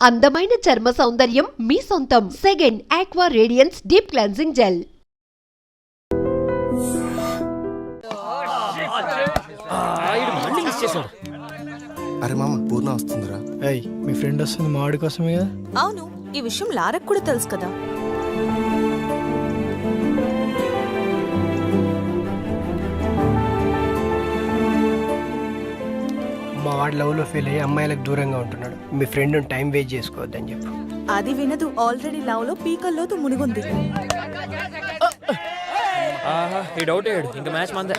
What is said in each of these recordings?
అందమైన చర్మ సౌందర్యం మీ సొంతం. Second aqua radiance deep cleansing gel. అరే మామ పూర్ణ వస్తుందిరా. ఏయ్ మీ ఫ్రెండ్ వస్తుంది మా వాడి కోసమే కదా. అవును, ఈ విషయం లారకు కూడా తెలుసు కదా. మా వాడి లవ్ లో ఫెయిల్ అయ్యి అమ్మాయిలకు దూరంగా ఉంటున్నాడు. మీ ఫ్రెండ్ టైం వేస్ట్ చేసుకోవద్దని చెప్పు. అది వినదు, ఆల్రెడీ లవ్ లో పీకల్లోతు మునిగుంది. ఈ డౌట్ అయ్యాడు. ఇంకా మ్యాచ్ మందే.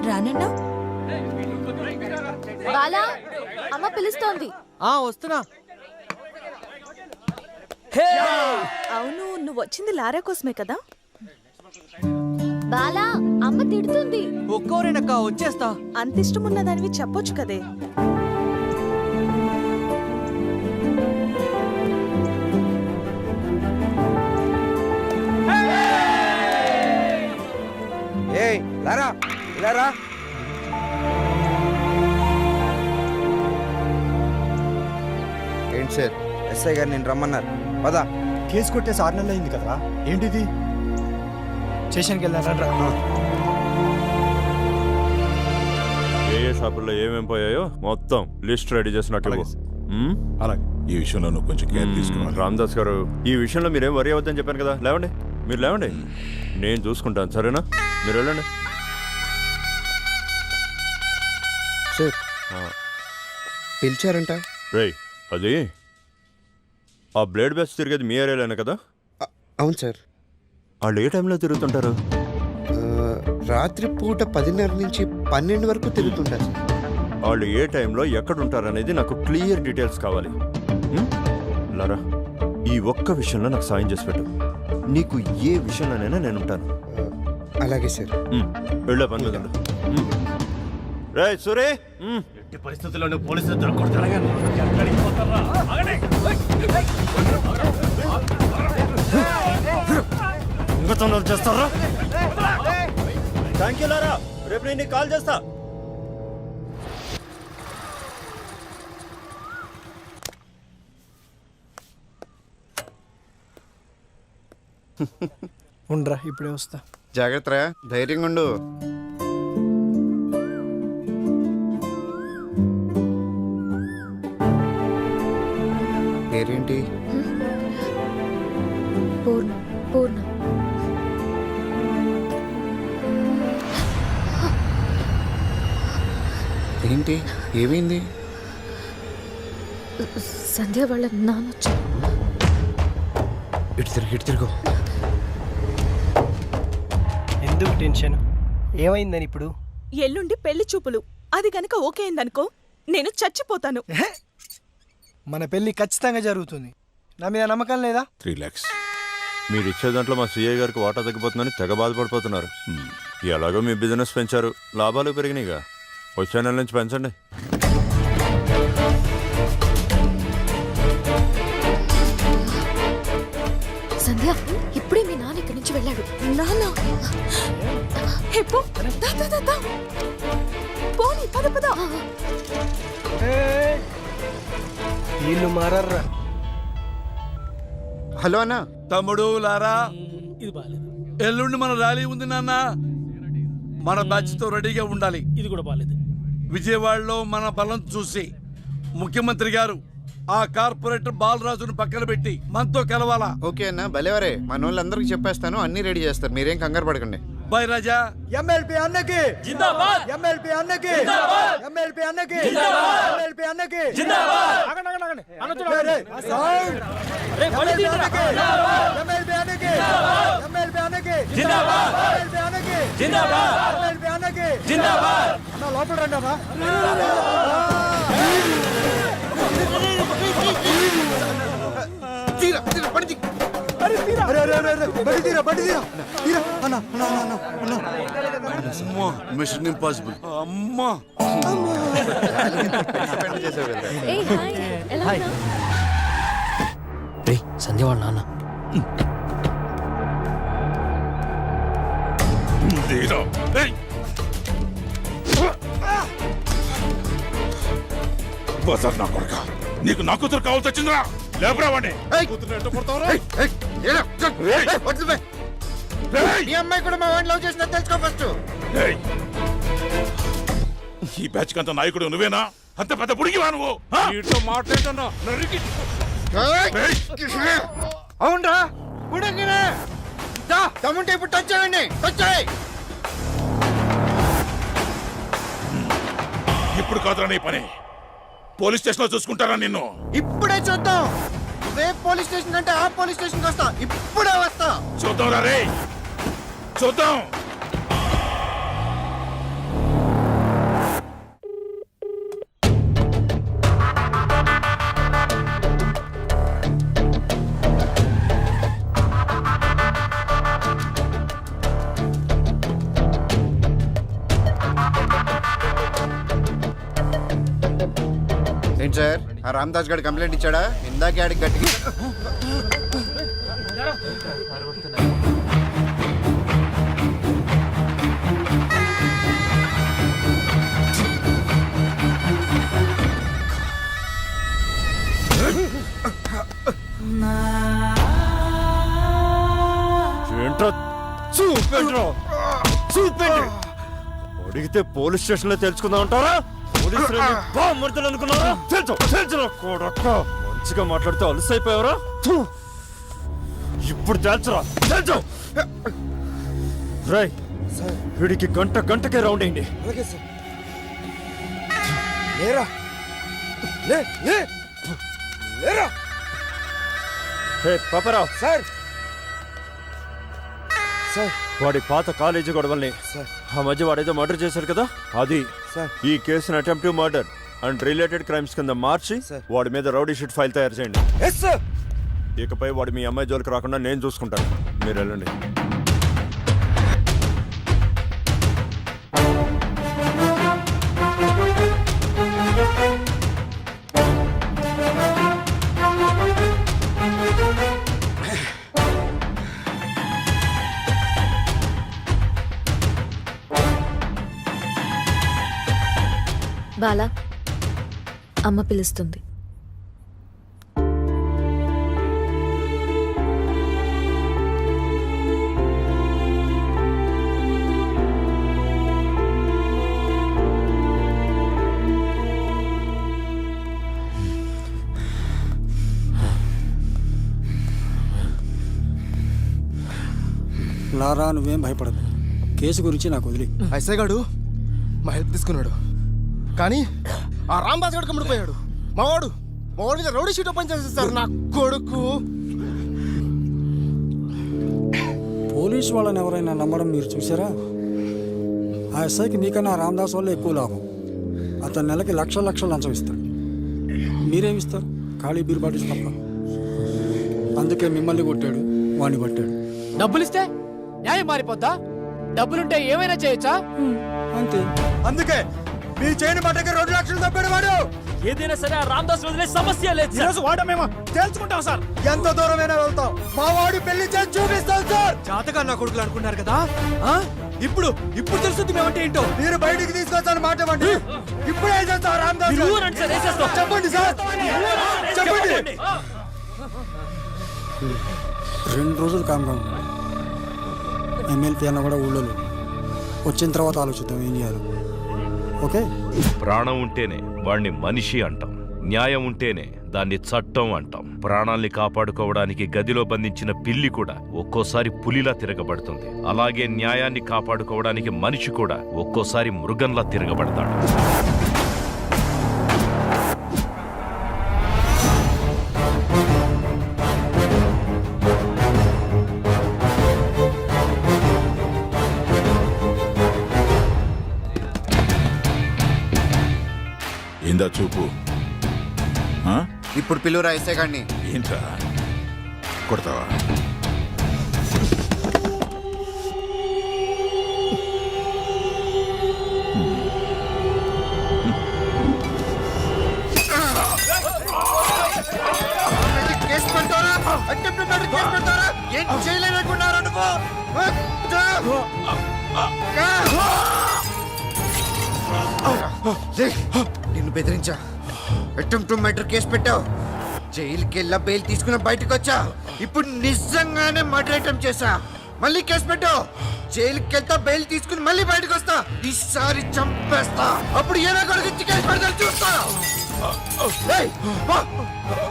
రానన్నా బాలా, అమ్మ పిలుస్తోంది. వస్తున్నా. అవును, నువ్వు వచ్చింది లారా కోసమే కదా. బాలా, అమ్మ తిడుతుంది. ఒక్కోరేనక్క వచ్చేస్తా. అంత ఇష్టం ఉన్నదానివి చెప్పొచ్చు కదే. ఏయ్ లారా లారా. ఏంటి సార్, ఎస్ఐ గారు నేను రమ్మన్నారు. పదా. కేసు కొట్టేసి 6 నెలలు అయింది కదరా, ఏంటిది? స్టేషన్కి వెళ్ళారా? ఏ షాపుల్లో ఏమేం పోయాయో మొత్తం లిస్ట్ రెడీ చేసినట్లు. అలాగే. ఈ విషయంలో నువ్వు కొంచెం కేర్ తీసుకోవాలి. రామదాస్ గారు, ఈ విషయంలో మీరేం వరి అవ్వద్దని చెప్పాను కదా. లేవండి, మీరు లేవండి, నేను చూసుకుంటాను. సరేనా? మీరు వెళ్ళండి. సార్ పిలిచారంట. రేయ్, అది ఆ బ్లేడ్ బ్యాచ్ తిరిగేది మీ ఏరియాలోనే కదా? అవును సార్. వాళ్ళు ఏ టైంలో తిరుగుతుంటారు? రాత్రి పూట 10:30 నుంచి 12 వరకు తిరుగుతుంటారు. వాళ్ళు ఏ టైంలో ఎక్కడ ఉంటారు అనేది నాకు క్లియర్ డీటెయిల్స్ కావాలి. లారా, ఈ ఒక్క విషయంలో నాకు సాయం చేసి పెట్టు. నీకు ఏ విషయంలోనైనా నేను ఉంటాను. అలాగే సార్. వెళ్ళే పని మీద. రే సూరే, పరిస్థితుల్లో పోలీసులు దొరకకూడదు. చేస్తారా? థ్యాంక్ యూ లారా, రేపు నేను నీకు కాల్ చేస్తా. ఉండరా, ఇప్పుడే వస్తా. జాగ్రత్త, ధైర్యంగా ఉండు. పేరేంటి? పూర్ణ. పూర్ణ. ఏంటి, ఏమైంది? సంధ్య వాళ్ళ నాన్నొచ్చు. ఇటు తిరుగు. ఎందుకు టెన్షన్? ఏమైందని ఇప్పుడు? ఎల్లుండి పెళ్లి చూపులు. అది గనక ఓకే అయిందనుకో, నేను చచ్చిపోతాను. మన పెళ్లి ఖచ్చితంగా జరుగుతుంది. నా మీద నమ్మకం లేదా? 3 lakhs. మీరు ఇచ్చే దాంట్లో మా సిఐ గారికి వాటా తగ్గిపోతుందని తెగ బాధపడిపోతున్నారు. ఎలాగో మీ బిజినెస్ పెంచారు, లాభాలు పెరిగినాయిగా. వచ్చే నెల నుంచి పెంచండి. సంధ్య, ఇప్పుడే మీ నాన్న ఇక్కడి నుంచి వెళ్ళాడు. నాన్న పోనీ, పద పద. వీళ్ళు మారర్రా. హలో అన్న. తమ్ముడు లారా, ఎల్లుండి మన ర్యాలీ ఉంది నాన్న. మన బ్యాచ్ తో రెడీగా ఉండాలి. ఇది కూడా బాలేదు. విజయవాడలో మన బలం చూసి ముఖ్యమంత్రి గారు ఆ కార్పొరేటర్ బాలరాజును పక్కన పెట్టి మనతో కలవాలా? ఓకే అన్న, భలేవరే. మన వాళ్ళందరికీ చెప్పేస్తాను, అన్ని రెడీ చేస్తారు, మీరేం కంగారు పడకండి. బాయ్ రాజా. ఎమ్మెల్పీ అన్నకి జిందాబాద్. ఎమ్మెల్పీ అన్నకి జిందాబాద్. ఎమ్మెల్పీ అన్నకి జిందాబాద్. ఎమ్మెల్పీ అన్నకి జిందాబాద్. ఆగండి. సౌండ్. ఎమ్మెల్పీ అన్నకి జిందాబాద్. ఎమ్మెల్పీ అన్నకి జిందాబాద్. ఎమ్మెల్పీ అన్నకి జిందాబాద్. ఎమ్మెల్పీ అన్నకి జిందాబాద్. ఎమ్మెల్పీ అన్నకి జిందాబాద్. అన్న లోపల రండి అమ్మా. Mission impossible. అమ్మా, సంధ్య వాళ్ళ నాన్న. బజార్ నా కొడుక నీకు నా కూతురు కావాల్సి వచ్చిందిరా లేపరా వాడిని కూతురు ఎట్ట కొడతావురా? రేయ్! ఈ అమ్మాయి కూడా మా వాడిని లవ్ చేసినా తెలుసుకో ఫస్ట్. రేయ్! ఈ బ్యాచ్ కంత నాయకుడు నువ్వేనా? అంత పెద్ద పుడిగివా నువ్వు? మాట్లాడుతున్నా అవునరా ఉడగినే తమ్ముంటే ఇప్పుడు టచ్ చేయండి, టచ్ చేయి. ఇప్పుడు కాదురా నీ పని. పోలీస్ స్టేషన్ లో చూసుకుంటారా నిన్ను? ఇప్పుడే చూద్దాం. ఏ పోలీస్ స్టేషన్ అంటే ఆ పోలీస్ స్టేషన్కి వస్తా, ఇప్పుడే వస్తా. చూద్దాం రా రే, చూద్దాం. ఏంటి సార్, ఆ రామదాస్ గారి కంప్లైంట్ ఇచ్చాడా? ఇందాకే ఆడికి గట్టిగా ఏంట్రా చూపెంట్రా, చూపెండి. అడిగితే పోలీస్ స్టేషన్ లో తెలుసుకుందాం అంటారా? పోలీసులు మృతులు అనుకున్నారా? తెలుసు కొడక్క. మంచిగా మాట్లాడితే అలసైపోయావరా? ఇప్పుడు తెలుసురా, తెలుసు. రై వీడికి గంటకే రౌండ్ అయింది. హే పాపరావు సార్. వాడి పాత కాలేజీ గొడవల్ని ఆ మధ్య వాడేదో మర్డర్ చేశాడు కదా, అది ఈ కేసును attentive murder and related crimes కింద మార్చి వాడి మీద రౌడీ షీట్ ఫైల్ తయారు చేయండి. ఇకపై వాడు మీ అమ్మాయి జోలికి రాకుండా నేను చూసుకుంటాను. మీరు వెళ్ళండి. బాలా, అమ్మ పిలుస్తుంది. లారా నువ్వేం భయపడదు, కేసు గురించి నాకు వదిలి. ఐసే గాడు మా హెల్ప్ తీసుకున్నాడు, కానీ ఆ రాంబాస్ గడు కమ్ముడిపోయాడు. మావాడు మీద రౌడీ షీట్ ఓపెన్ చేసేస్తారు నా కొడుకు. పోలీసు వాళ్ళని ఎవరైనా నమ్మడం మీరు చూసారా? ఆ ఎస్ఐకి మీకన్నా ఆ రామదాస్ వల్ల ఎక్కువ లాభం. అతను నెలకి లక్షలు లంచం ఇస్తాడు. మీరేమిస్తారు? ఖాళీ బీర్ బాటిల్స్ తప్ప. అందుకే మిమ్మల్ని కొట్టాడు, వాణ్ణి పట్టాడు. డబ్బులిస్తే న్యాయం మారిపోద్దా? డబ్బులుంటే ఏమైనా చేయొచ్చా? అంతే. అందుకే మీ చేయని మాటకి 2 లక్షలు తప్పాడు వాడు. ఏదైనా సరే ఆ రామదాస్ వదిలే సమస్య లేదు. ఈరోజు వాడమేమో తేల్చుకుంటాం సార్. ఎంత దూరమైనా వెళ్తాం. మా వాడు పెళ్లి చేసి చూపిస్తాం సార్. జాతగా నా కొడుకులు అనుకున్నారు కదా, ఇప్పుడు తెలుస్తుంది మేమంటే ఏంటో. మీరు బయటికి తీసుకొచ్చాను మాట ఇవ్వండి. ఇప్పుడే చేస్తాం రామదాస్. చెప్పండి సార్, చెప్పండి. 2 రోజులు కామ్గా ఉన్నాడు. ఎమ్మెల్పీ అన్న కూడా ఊళ్ళో లేడు. వచ్చిన తర్వాత ఆలోచిద్దాం ఏం చేయాలి. ఓకే. ప్రాణం ఉంటేనే వాణ్ణి మనిషి అంటాం, న్యాయం ఉంటేనే దాన్ని చట్టం అంటాం. ప్రాణాల్ని కాపాడుకోవడానికి గదిలో బంధించిన పిల్లి కూడా ఒక్కోసారి పులిలా తిరగబడుతుంది. అలాగే న్యాయాన్ని కాపాడుకోవడానికి మనిషి కూడా ఒక్కోసారి మృగంలా తిరగబడతాడు. ఇందా చూపు. ఇప్పుడు పిలువురా ఎస్ఐ గాడిని. ఏంట్రా కొడతావా? కేసు పెడతారా? అటెంప్ట్ మర్డర్ కేసు పెడతారా? ఏం చేయలేనుకున్నారా నువ్వు? నిన్ను బెదిరించా, అటెంప్ట్ టు మర్డర్ కేసు పెట్టావు. జైలుకి వెళ్ళా బెయిల్ తీసుకుని బయటకు వచ్చా. ఇప్పుడు నిజంగానే మర్డర్ అటెంప్ట్ చేశా. మళ్ళీ కేసు పెట్టావు. జైలుకి వెళ్తా బెయిల్ తీసుకుని మళ్ళీ బయటకు వస్తా. ఈసారి చంపేస్తా. అప్పుడు ఏదో కొడుకు కేసు పెడతాను చూస్తా. ఏయ్, పో,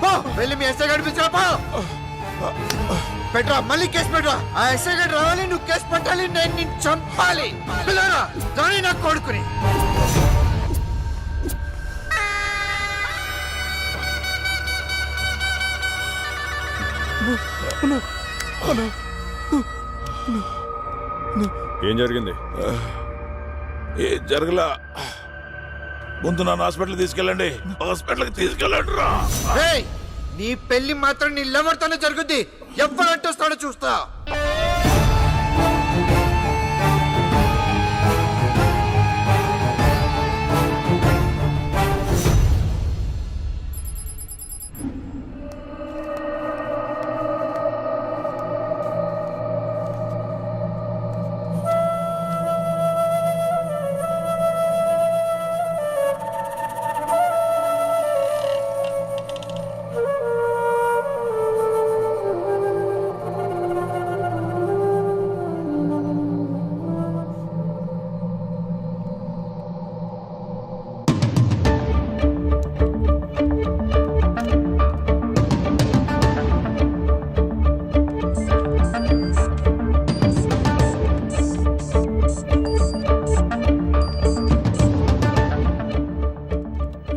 పో, వెళ్ళి మీ ఎస్ఐ గారి పిలిచిరా, పో. పెట్టరా, మళ్ళీ కేసు పెట్టరా. ఆ ఎస్ఐ గారు రావాలి, నువ్వు కేసు పెట్టాలి, నేను నిన్ను చంపాలి. పిల్లరా దాని నా కొడుకుని. ఏం జరిగింది? ఏ జరగలా. ముందు నన్ను హాస్పిటల్ తీసుకెళ్ళండి. హాస్పిటల్కి తీసుకెళ్ళండి రా. ఏయ్, నీ పెళ్లి మాత్రం నీ లవర్తోనే జరుగుద్ది. ఎవరు అంటొస్తాడో చూస్తా.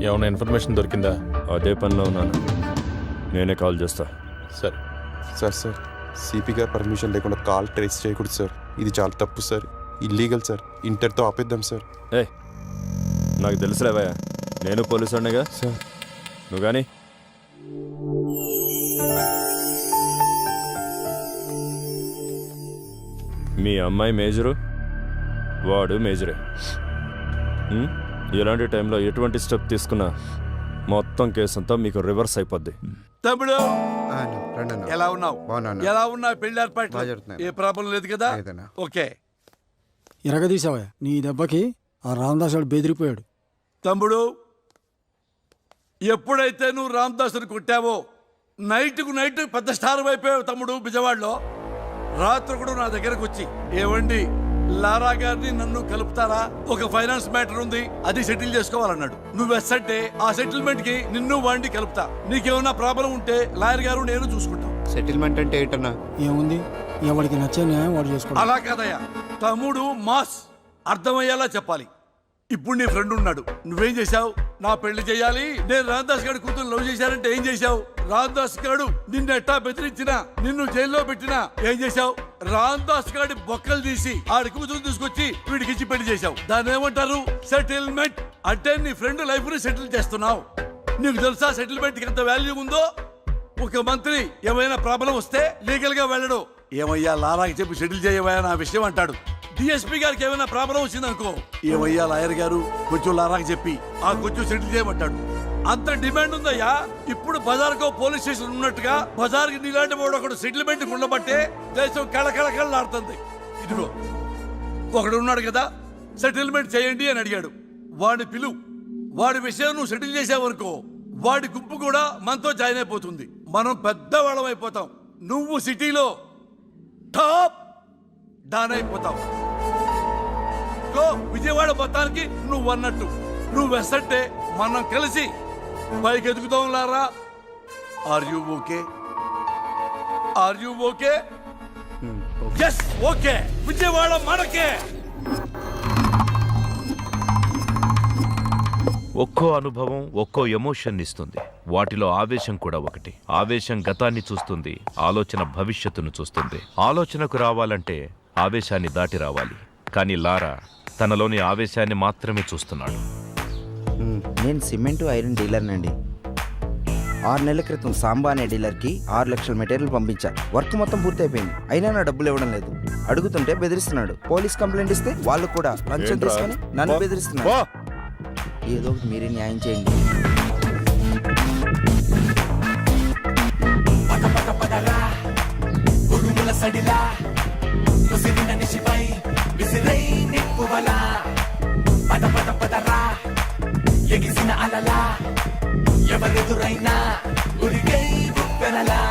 ఏమైనా ఇన్ఫర్మేషన్ దొరికిందా? అదే పనిలో ఉన్నాను, నేనే కాల్ చేస్తా. సరే. సార్ సిపి గారు పర్మిషన్ లేకుండా కాల్ ట్రేస్ చేయకూడదు సార్. ఇది చాలా తప్పు సార్, ఇల్లీగల్ సార్. ఇంటర్తో ఆపేద్దాం సార్. ఏ, నాకు తెలుసులేవయ్యా, నేను పోలీసు వాడినిగా. సార్ నువ్వు కానీ మీ అమ్మాయి మేజరు, వాడు మేజరే. ఇలాంటి టైంలో ఎటువంటి స్టెప్ తీసుకున్నా మొత్తం కేసు అంతా మీకు రివర్స్ అయిపోద్ది. తమ్ముడు రండన్నా. ఎలా ఉన్నావు? బాగున్నాను. ఎలా ఉన్నా పెళ్లి బాగా ఏర్పాట్లు? జరుగుతున్నాయి. ఏ ప్రాబ్లం లేదు కదా? లేదన్నా. ఓకే. ఇరగదీసావా నీ దెబ్బకి ఆ రామదాస్ గారు బెదిరిపోయాడు. తమ్ముడు, ఎప్పుడైతే నువ్వు రామదాసుని కొట్టావో నైట్కు నైట్ పెద్ద స్టార్ అయిపోయావు తమ్ముడు. బిజవాడలో రాత్రి కూడా నా దగ్గరకు వచ్చి, ఏవండి లారా గారిని నన్ను కలుపుతారా, ఒక ఫైనాన్స్ మ్యాటర్ ఉంది, అది సెటిల్ చేసుకోవాలన్నాడు. నువ్వు ఎస్సంటే ఆ సెటిల్మెంట్ కి నిన్ను వాడిని కలుపుతా. నీకేమన్నా ప్రాబ్లం ఉంటే లాయర్ గారు నేను చూసుకుంటాం. సెటిల్మెంట్ అంటే ఏంటన్నా? ఏముంది, ఎవరికి నచ్చే న్యాయం వాడు చేసుకోవాలి. అలా కాదయ్యా తమ్ముడు, మాస్ అర్థమయ్యేలా చెప్పాలి. ఇప్పుడు నీ ఫ్రెండ్ ఉన్నాడు, నువ్వేం చేశావు? నా పెళ్లి చేయాలి, నేను రామదాస్ గారి కూతురు లవ్ చేశానంటే ఏం చేశావు? రామదాస్ గారు నిన్ను ఎట్టా బెదిరించినా, నిన్ను జైల్లో పెట్టినా ఏం చేశావు? రామదాస్ గారి బొక్కలు తీసి ఆడి కూతురు తీసుకొచ్చి వీడికి ఇచ్చి పెళ్లి చేశావు. దాన్ని ఏమంటారు? సెటిల్మెంట్. అంటే నీ ఫ్రెండ్ లైఫ్ ని సెటిల్ చేస్తున్నావు. నీకు తెలుసా సెటిల్మెంట్ కి ఎంత వాల్యూ ఉందో? ఒక మంత్రి ఏమైనా ప్రాబ్లం వస్తే లీగల్ గా వెళ్ళడు. ఏమయ్యా లారాకి చెప్పి సెటిల్ చేయవయ్యా నా విషయం అంటాడు. డిఎస్పీ గారికి ఏమైనా ప్రాబ్లం వచ్చిందనుకో, ఏమయ్యా లాయర్ గారు కొంచెం లారాకి చెప్పి ఆ కొంచెం సెటిల్ చేయమంటాడు. అంత డిమాండ్ ఉందయ్యా. ఇప్పుడు బజార్కో పోలీస్ స్టేషన్ ఉన్నట్టుగా బజార్కి నీలాంటి వాడు ఒకడు సెటిల్మెంట్ ఉండబట్టే దేశం కళకళకళలాడుతుంది. ఇదిగో ఒకడు ఉన్నాడు కదా, సెటిల్మెంట్ చేయండి అని అడిగాడు. వాడిని పిలువు, వాడి విషయం నువ్వు సెటిల్ చేసావనుకో, వాడి గుంపు కూడా మనతో జాయిన్ అయిపోతుంది. మనం పెద్దవాళ్ళం అయిపోతాం. నువ్వు సిటీలో టాప్ డాన్ అయిపోతావు. విజయవాడ మొత్తానికి నువ్వు అన్నట్టు. నువ్వు వెస్సంటే మనం కలిసి పైకి ఎదుగుతాం Lara. Are you okay? Are you okay? Yes, okay. Vijayawada మనకే. ఒక్కో అనుభవం ఒక్కో ఎమోషన్ ఇస్తుంది. వాటిలో ఆవేశం కూడా ఒకటి. ఆవేశం గతాన్ని చూస్తుంది, ఆలోచన భవిష్యత్తును చూస్తుంది. ఆలోచనకు రావాలంటే ఆవేశాన్ని దాటి రావాలి. కానీ లారా తనలోని ఆవేశాన్ని మాత్రమే చూస్తున్నాడు. నేను సిమెంట్ ఐరన్ డీలర్నండి. 6 నెలల క్రితం సాంబా అనే డీలర్కి 6 లక్షల మెటీరియల్ పంపించా. వర్క్ మొత్తం పూర్తయిపోయింది, అయినా నా డబ్బులు ఇవ్వడం లేదు. అడుగుతుంటే బెదిరిస్తున్నాడు. పోలీస్ కంప్లైంట్ ఇస్తే వాళ్ళు కూడా లంచం తీసుకొని నన్ను బెదిరిస్తున్నారు. ఏదో ఒకటి మీరే న్యాయం చేయండి. ఎవరెదురైనా ఉరికై బుక్కనలా.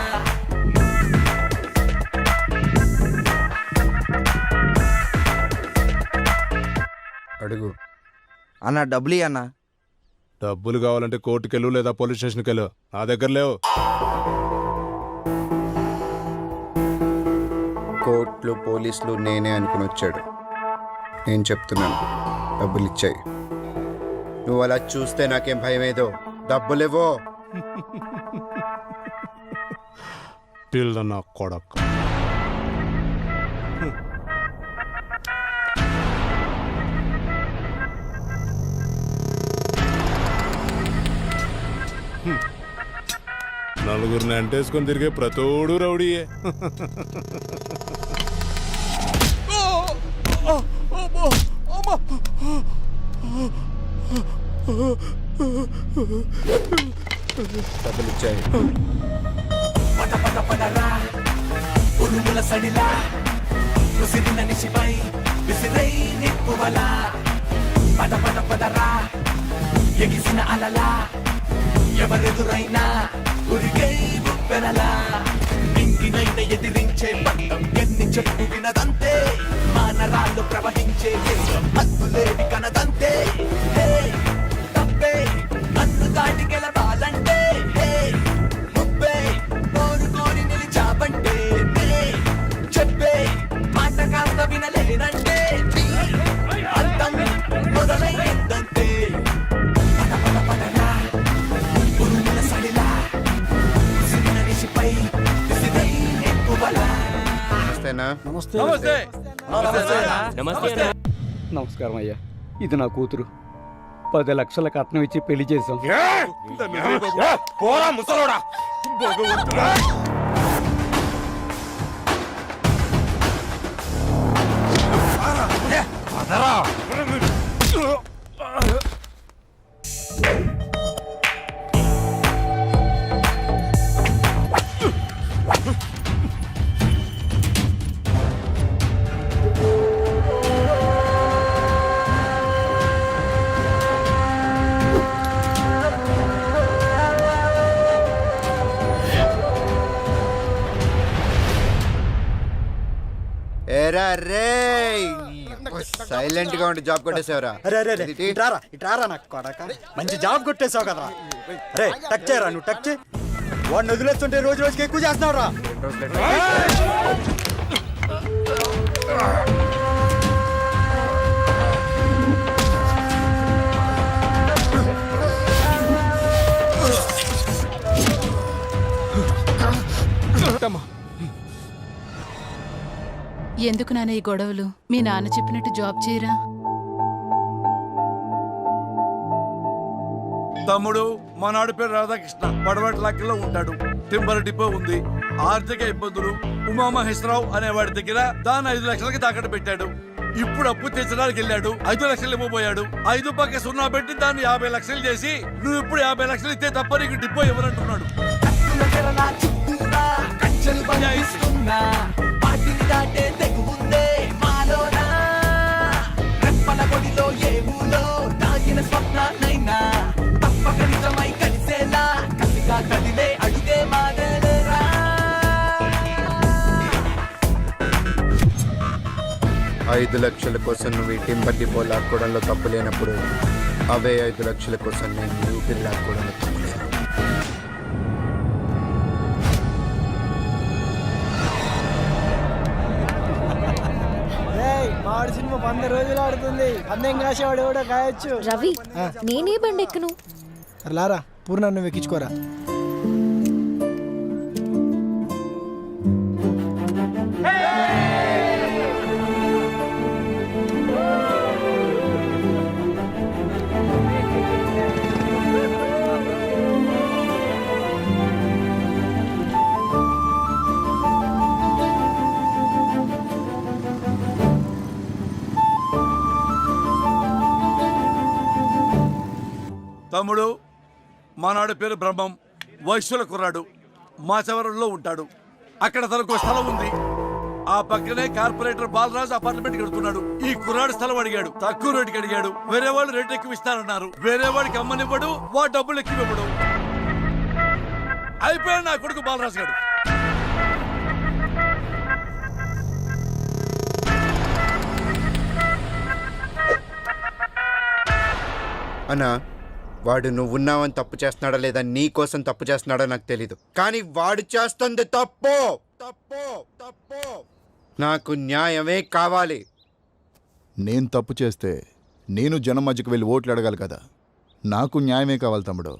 అడుగు అన్న డబ్బులు అన్న. డబ్బులు కావాలంటే కోర్టుకెళ్ళు లేదా పోలీస్ స్టేషన్కి వెళ్ళు, నా దగ్గర లేవు. కోర్టులు పోలీసులు నేనే అనుకుని వచ్చాడు. నేను చెప్తున్నాను, డబ్బులు ఇచ్చాయి. నువ్వు అలా చూస్తే నాకేం భయమేదో. డబ్బులేవో. పిల్ల నా కొడక. నలుగురిని అంటేసుకొని తిరిగే ప్రతోడు రౌడీయే. డబ్బులు ఇచ్చాయి. పద పద పదరా ఉరుముల సడిలా ఉసిరిన నిశిపై విసిరై నిప్పువలా. పద పద పదరా ఎగిసిన అలలా ఎవరెదురైనా ఉరికై బుక్కనలా. ఇంకినైన ఎదిరించే బంధం ఎన్ని చెప్పు వినదంతే. మానరాళ్ళు ప్రవహించే వేగం అద్దులేవి కనదంతే. హే తప్పే నన్ను దాటి గెలవాలంటే. హే ముప్పే కోరుకోని నిలిచావంటే. చెప్పే మాట కాస్త వినలేనంటే. అర్థం మొదలైందంతే. పద పద పదరా ఉరుముల సడిలా ఉసిరిన నిశిపై విసిరై నిప్పువలా. నమస్తే. నమస్తే. నమస్కారం అయ్యా, ఇది నా కూతురు. 10 లక్షల కట్నం ఇచ్చి పెళ్లి చేశాం. పోరా ముసలోడా. ఏరా రే, సైలెంట్ గా ఉండి జాబ్ కొట్టేసావురా. ఇట్రారా నాకు కొడక. మంచి జాబ్ కొట్టేసావు కదా. రే టచ్ చేయరా, నువ్వు టచ్ చేయి. వాడిని వదిలేస్తుంటే రోజు రోజుకి ఎక్కువ చేస్తున్నావురా. ఎందుకు నాన్న ఈ గొడవలు? మీ నాన్న చెప్పినట్టు జాబ్ చేయరా? తమ్ముడు మా నాడు పేరు రాధాకృష్ణ. పడవటి లాక్కిలో ఉంటాడు. టింబర్ డిపో ఉంది. ఆర్థిక ఇబ్బందులు. ఉమామహేశ్వరరావు అనేవాడి దగ్గర దాన్ని 5 లక్షలకి తాకట్టు పెట్టాడు. ఇప్పుడు అప్పు తెచ్చడానికి వెళ్ళాడు. 5 లక్షలు ఇవ్వబోయాడు. 5 పక్క సున్నా పెట్టి దాన్ని 50 లక్షలు చేసి నువ్వు ఇప్పుడు 50 లక్షలు ఇస్తే తప్ప నీకు డిపో ఇవ్వనంటున్నాడు. స్వప్నాన్నైనా తప్పక నిజమై కలిసేలా కసిగా కదిలే అడుగే మాదేరా. 5 లక్షల కోసం నువ్వు ఈ టింబర్ డిపో లాక్కోవడంలో తప్పు లేనప్పుడు, అవే 5 లక్షల కోసం నేను ఊపిరి లాక్కోవడంలో తప్పు లేదు. మాడు సినిమా 100 రోజులు ఆడుతుంది. పందెం కాసేవాడు కూడా కాయొచ్చు. రవి, నేనే బండి ఎక్కను. లారా పూర్ణ, నువ్వు ఎక్కించుకోరా. తమ్ముడు మా నాడు పేరు బ్రహ్మం. వైశ్యుల కుర్రాడు. మాచవరంలో ఉంటాడు. అక్కడ తనకు స్థలం ఉంది. ఆ పక్కనే కార్పొరేటర్ బాలరాజు అపార్ట్మెంట్ కడుతున్నాడు. ఈ కుర్రాడు స్థలం అడిగాడు. తక్కువ రేటుకి అడిగాడు. వేరే వాళ్ళు రేటు ఎక్కువ ఇస్తారన్నారు. వేరే వాడికి అమ్మనివ్వడు. వా డబ్బులు ఎక్కువ ఇవ్వడు. అయిపోయాడు నా కొడుకు బాలరాజు గారు. అన్నా వాడు నువ్వు ఉన్నావని తప్పు చేస్తున్నాడా లేదా నీ కోసం తప్పు చేస్తున్నాడో నాకు తెలీదు, కానీ వాడు చేస్తుంది తప్పు తప్పు తప్పు. నాకు న్యాయమే కావాలి. నేను తప్పు చేస్తే నేను జనం మధ్యకు వెళ్ళి ఓట్లు అడగాలి కదా. నాకు న్యాయమే కావాలి తమ్ముడు.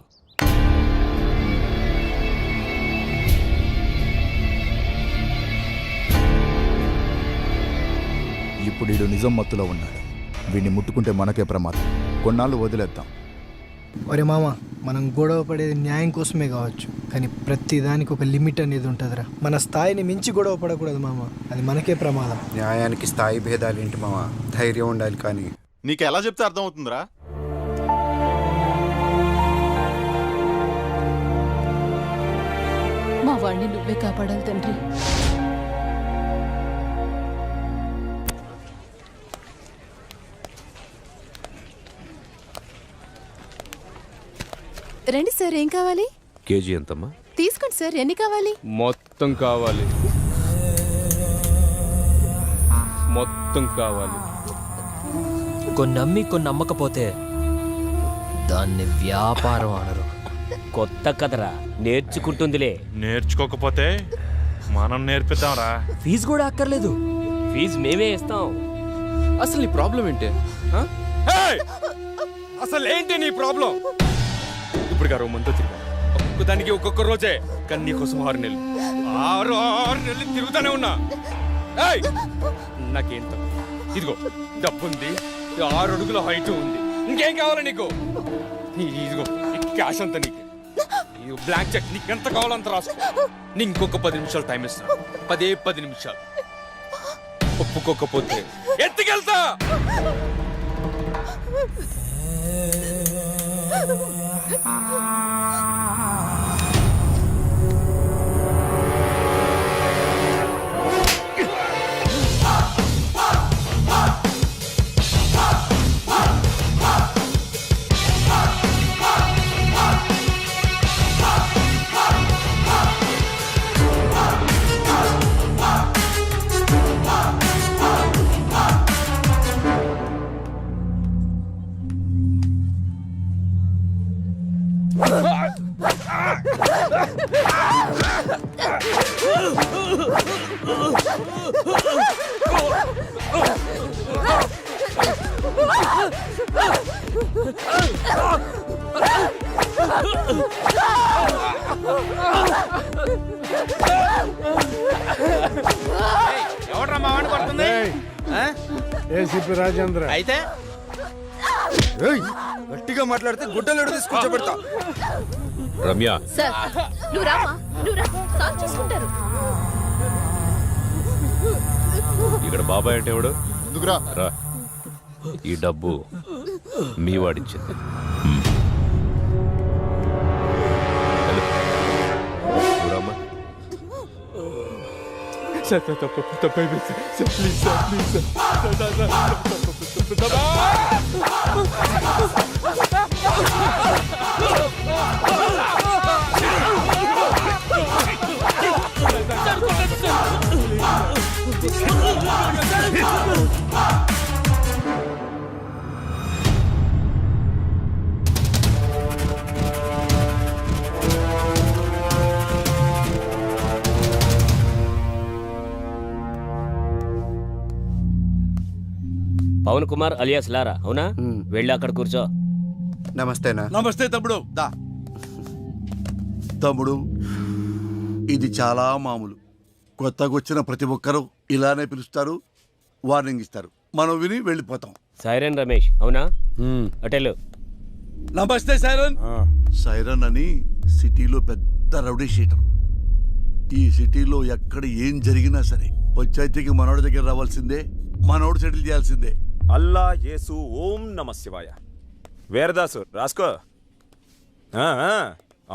ఇప్పుడు వీడు నిజం మత్తులో ఉన్నాడు. వీడిని ముట్టుకుంటే మనకే ప్రమాదం. కొన్నాళ్ళు వదిలేద్దాం. ఒరే మామ, మనం గొడవ పడేది న్యాయం కోసమే కావచ్చు, కానీ ప్రతి దానికి ఒక లిమిట్ అనేది ఉంటుందిరా. మన స్థాయిని మించి గొడవ పడకూడదు మామ, అది మనకే ప్రమాదం. న్యాయానికి స్థాయి భేదాలు ఏంటి మావా, ధైర్యం ఉండాలి. కానీ నీకు ఎలా చెప్తే అర్థం అవుతుందిరా? మా వాడిని నువ్వే కాపాడాలి తండ్రి. రండి సార్, ఏం కావాలి? కేజీ ఎంతమ్మా? తీసుకోండి సార్, ఎన్ని కావాలి? మొత్తం కావాలి, మొత్తం కావాలి. కొన్ని అమ్మి కొన్ని అమ్మకపోతే దాన్ని వ్యాపారం అనరు. కొత్త కదరా, నేర్చుకుంటుందిలే. నేర్చుకోకపోతే మనం నేర్పిద్దాంరా. ఫీజు కూడా అక్కర్లేదు, ఫీజు మేమే ఇస్తాం. అసలు నీ ప్రాబ్లం ఏంటి? అసలు ఏంటి నీ ప్రాబ్లం? ఇప్పుడు గారు మంతో తిరిగా ఒక్కొక్కదానికి ఒక్కొక్క రోజే, కానీ నీకోసం 6 నెలలు 6 నెలలు తిరుగుతానే ఉన్నా. నాకేం తక్కువ? ఇదిగో డబ్బుంది, 6 అడుగుల హైట్ ఉంది, ఇంకేం కావాలి నీకు? ఇదిగో క్యాష్ అంతా నీకు, బ్లాంక్ చెక్ నీకు ఎంత కావాలంత రాసుకో. నీ ఇంకొక 10 నిమిషాలు టైం ఇస్తాను. 10 నిమిషాలు. ఒప్పుకోకపోతే ఎత్తుకెళ్తా. ఎవడ్రా మా వాడిని పడుతుంది? ఏసీపీ రాజేంద్ర. అయితే గట్టిగా మాట్లాడితే గుడ్డలు తీసుకొచ్చి పెడతా. రమ్య, సార్ నువ్వు రామా, నువ్వు రా, సాల్వ్ చేసుకుంటారు. ఇక్కడ బాబాయ్ అంటే ఎవడు? ముందుకురా. రా. ఈ డబ్బు మీ వాడిచ్చింది. చూడమ్మా. పవన్ కుమార్ అలియాస్ లారా, అవునా? వెళ్ళి అక్కడ కూర్చో. నమస్తేనా. నమస్తే తమ్ముడు. దా తమ్ముడు, ఇది చాలా మామూలు. కొత్తగా వచ్చిన ప్రతి ఒక్కరూ ఇలానే పిలుస్తారు, వార్నింగ్ ఇస్తారు, మనం విని వెళ్ళిపోతాం. సైరన్ రమేష్, అవునా? అటెలు. నమస్తే సైరన్. సైరన్ అని సిటీలో పెద్ద రౌడీ షీటర్. ఈ సిటీలో ఎక్కడ ఏం జరిగినా సరే పంచాయతీకి మనోడి దగ్గర రావాల్సిందే, మనోడు సెటిల్ చేయాల్సిందే. అల్లా యేసు ఓం నమ శివాయ. వీరదాసు రాసుకో.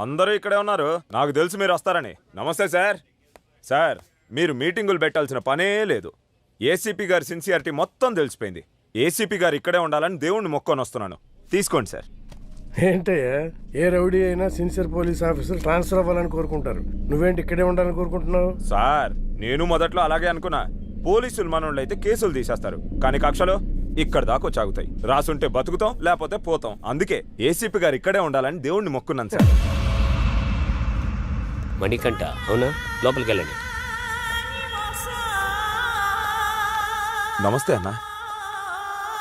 అందరూ ఇక్కడే ఉన్నారు, నాకు తెలుసు మీరు వస్తారని. నమస్తే సార్. సార్, మీరు మీటింగులు పెట్టాల్సిన పనే లేదు. ఏసీపీ గారి సిన్సియారిటీ మొత్తం తెలిసిపోయింది. ఏసీపీ గారు ఇక్కడే ఉండాలని దేవుణ్ణి మొక్కొని వస్తున్నాను. తీసుకోండి సార్. ఏంటయ్యా, ఏ రౌడీ అయినా సిన్సియర్ పోలీస్ ఆఫీసర్ ట్రాన్స్ఫర్ అవ్వాలని కోరుకుంటారు. నువ్వేంటి ఇక్కడే ఉండాలని కోరుకుంటున్నావు? సార్ నేను మొదట్లో అలాగే అనుకున్నా. పోలీసులు మనోళ్ళు అయితే కేసులు తీసేస్తారు, కానీ కక్షలో ఇక్కడ దాకా వచ్చాగుతాయి. రాసుంటే బతుకుతాం, లేకపోతే పోతాం. అందుకే ఏసీపీ గారు ఇక్కడే ఉండాలని దేవుణ్ణి మొక్కున్నాను సార్. మణికంఠ అవునా? లోపలికి వెళ్ళండి. నమస్తే అన్న.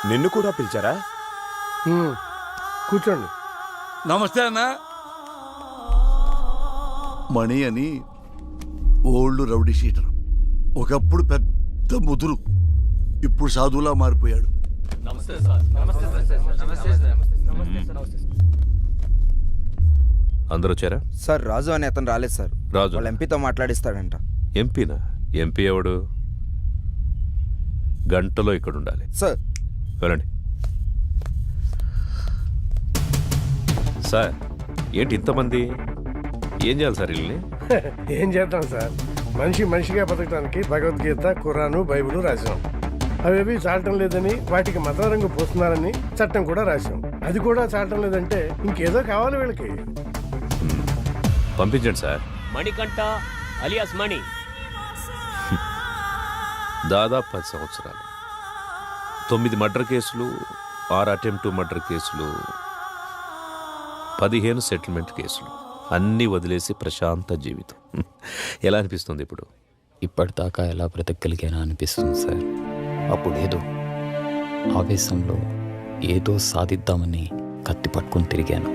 నిన్ను కూడా పిలిచారా? కూర్చోండి. నమస్తే అన్న. మణి అని ఓల్డ్ రౌడీ షీటర్. ఒకప్పుడు పెద్ద ముదురు, ఇప్పుడు సాధువులా మారిపోయాడు. అందరూ వచ్చారా? సార్ రాజు అని అతను రాలేదు సార్. రాజు వాళ్ళ ఎంపీతో మాట్లాడిస్తాడంట. ఎంపీనా? ఎంపీ ఎవడు? గంటలో ఇక్కడ ఉండాలి సార్. వెళ్ళండి. సార్ ఏంటి ఇంతమంది? ఏం చేయాలి సార్ వీళ్ళని? ఏం చేద్దాం సార్, మనిషిగా బతకడానికి భగవద్గీత, ఖురాను, బైబిల్ రాశాం. అవేవి చాలటం లేదని వాటికి మతం రంగు పోస్తున్నారని చట్టం కూడా రాశాం. అది కూడా చాలటం లేదంటే ఇంకేదో కావాలి వీళ్ళకి. పంపించండి సార్. మణికంఠ అలియాస్ మణి. దాదాపు 10 సంవత్సరాలు, 9 మర్డర్ కేసులు, 6 అటెంప్ట్ మర్డర్ కేసులు, 15 సెటిల్మెంట్ కేసులు, అన్నీ వదిలేసి ప్రశాంత జీవితం. ఎలా అనిపిస్తుంది ఇప్పుడు? ఇప్పటిదాకా ఎలా బ్రతకగలిగానా అనిపిస్తుంది సార్. అప్పుడేదో ఆవేశంలో ఏదో సాధిద్దామని కత్తి పట్టుకొని తిరిగాను.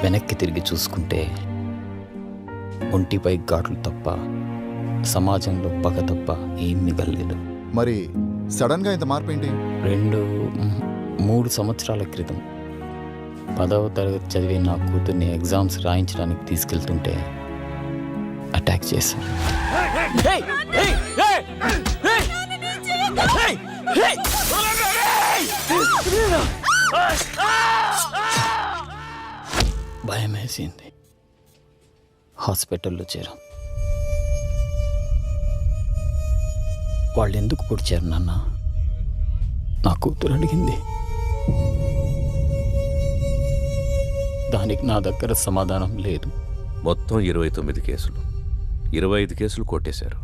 వెనక్కి తిరిగి చూసుకుంటే ఒంటిపై ఘాట్లు తప్ప, సమాజంలో పగ తప్ప ఏం మిగలలేదు. మరి సడన్ గా ఇంత మార్పు ఏంటి? 3 సంవత్సరాల క్రితం 10వ తరగతి చదివే నా కూతుర్ని ఎగ్జామ్స్ రాయించడానికి తీసుకెళ్తుంటే అటాక్ చేశాను. భయం వేసింది. హాస్పిటల్లో చేరాం. వాళ్ళు ఎందుకు పొడిచారు నాన్న? నా కూతురు అడిగింది. దానికి నా దగ్గర సమాధానం లేదు. మొత్తం 29 కేసులు, 25 కేసులు కొట్టేశారు.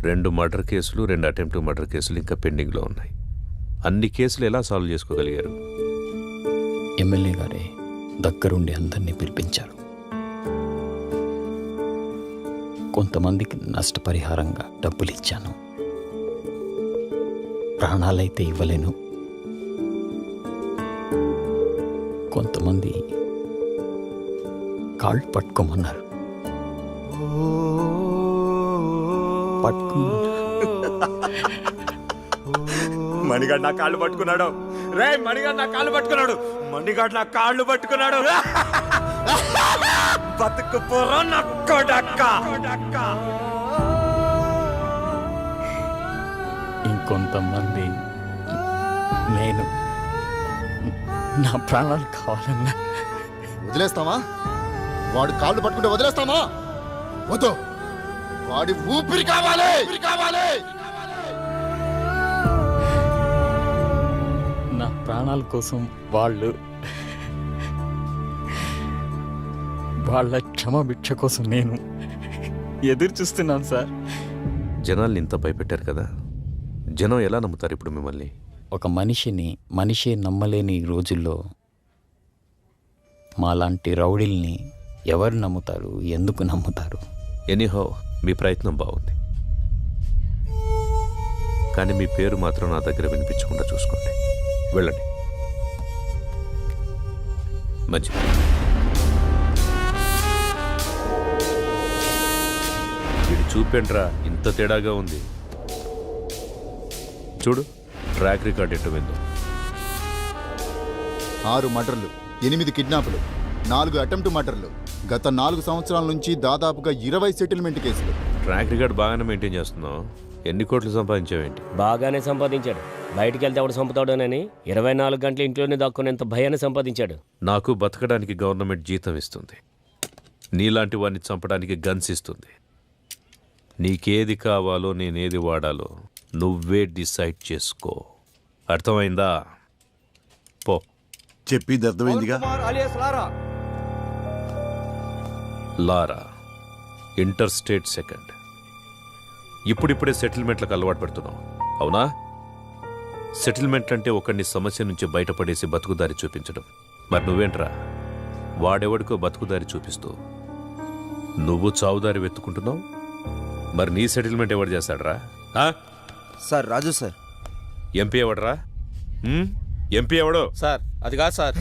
2 మర్డర్ కేసులు, 2 అటెంప్ట్ మర్డర్ కేసులు ఇంకా పెండింగ్లో ఉన్నాయి. అన్ని కేసులు ఎలా సాల్వ్ చేసుకోగలిగారు? ఎమ్మెల్యే గారే దగ్గరుండి అందరినీ పిలిపించారు. కొంతమందికి నష్టపరిహారంగా డబ్బులు ఇచ్చాను. ప్రాణాలైతే ఇవ్వలేను. కొంతమంది కాళ్ళు పట్టుకోమన్నారు. మణిగాడు నా కాళ్ళు పట్టుకున్నాడు. రే మణిగాడు నా కాళ్ళు పట్టుకున్నాడు. మణిగాడు నా కాళ్ళు పట్టుకున్నాడు. బతుకు పోరా నా కొడక్క. ఇంకొంతమంది నేను నా ప్రాణాలు కావాలన్నా వదిలేస్తావా? వాడు కాళ్ళు పట్టుకుంటే వదిలేస్తామా? వద్దు, వాడి ఊపిరి కావాలి. నా ప్రాణాల కోసం వాళ్ళ క్షమభిక్ష కోసం నేను ఎదురు చూస్తున్నాను సార్. జనాల్ని ఇంత భయపెట్టారు కదా, జనం ఎలా నమ్ముతారు ఇప్పుడు మిమ్మల్ని? ఒక మనిషే నమ్మలేని ఈ రోజుల్లో మాలాంటి రౌడీల్ని ఎవరు నమ్ముతారు? ఎందుకు నమ్ముతారు? ఎనీహో మీ ప్రయత్నం బాగుంది, కానీ మీ పేరు మాత్రం నా దగ్గర వినిపించకుండా చూసుకోండి. వెళ్ళండి. మంచిది. వీడు చూపెండ్రా, ఇంత తేడాగా ఉంది. చూడు ట్రాక్ రికార్డ్ ఎట్టు విందో. 6 మర్డర్లు, 8 కిడ్నాపులు, 4 అటెంప్ట్ మర్డర్లు, గత 4 సంవత్సరాల నుంచి దాదాపుగా 20 సెటిల్మెంట్ కేసులు. ట్రాక్ రికార్డ్ బాగానే మెయింటైన్ చేస్తున్నావు. ఎన్ని కోట్లు సంపాదించావేంటి? బాగానే సంపాదించాడు. బయటికి వెళ్తే ఎవడు చంపుతాడోనని 24 గంటలు ఇంట్లోనే దాక్కునేంత భయాన్ని సంపాదించాడు. నాకు బతకడానికి గవర్నమెంట్ జీతం ఇస్తుంది, నీలాంటి వాడిని చంపడానికి గన్స్ ఇస్తుంది. నీకేది కావాలో నేనేది వాడాలో నువ్వే డిసైడ్ చేసుకో. అర్థమైందా? పో. చెప్పింది అర్థమైందిగా. లారా ఇంటర్ స్టేట్ సెకండ్. ఇప్పుడిప్పుడే సెటిల్మెంట్లకు అలవాటు పెడుతున్నావు అవునా? సెటిల్మెంట్ అంటే ఒకడిని సమస్య నుంచి బయటపడేసి బతుకుదారి చూపించడం. మరి నువ్వేంట్రా వాడెవడికో బతుకుదారి చూపిస్తూ నువ్వు చావుదారి వెతుకుంటున్నావు. మరి నీ సెటిల్మెంట్ ఎవడు చేస్తాడరా? సార్ రాజు సార్. ఎంపీ ఎవడరా? ఎంపీ ఎవడో? సార్ అది కాదు సార్.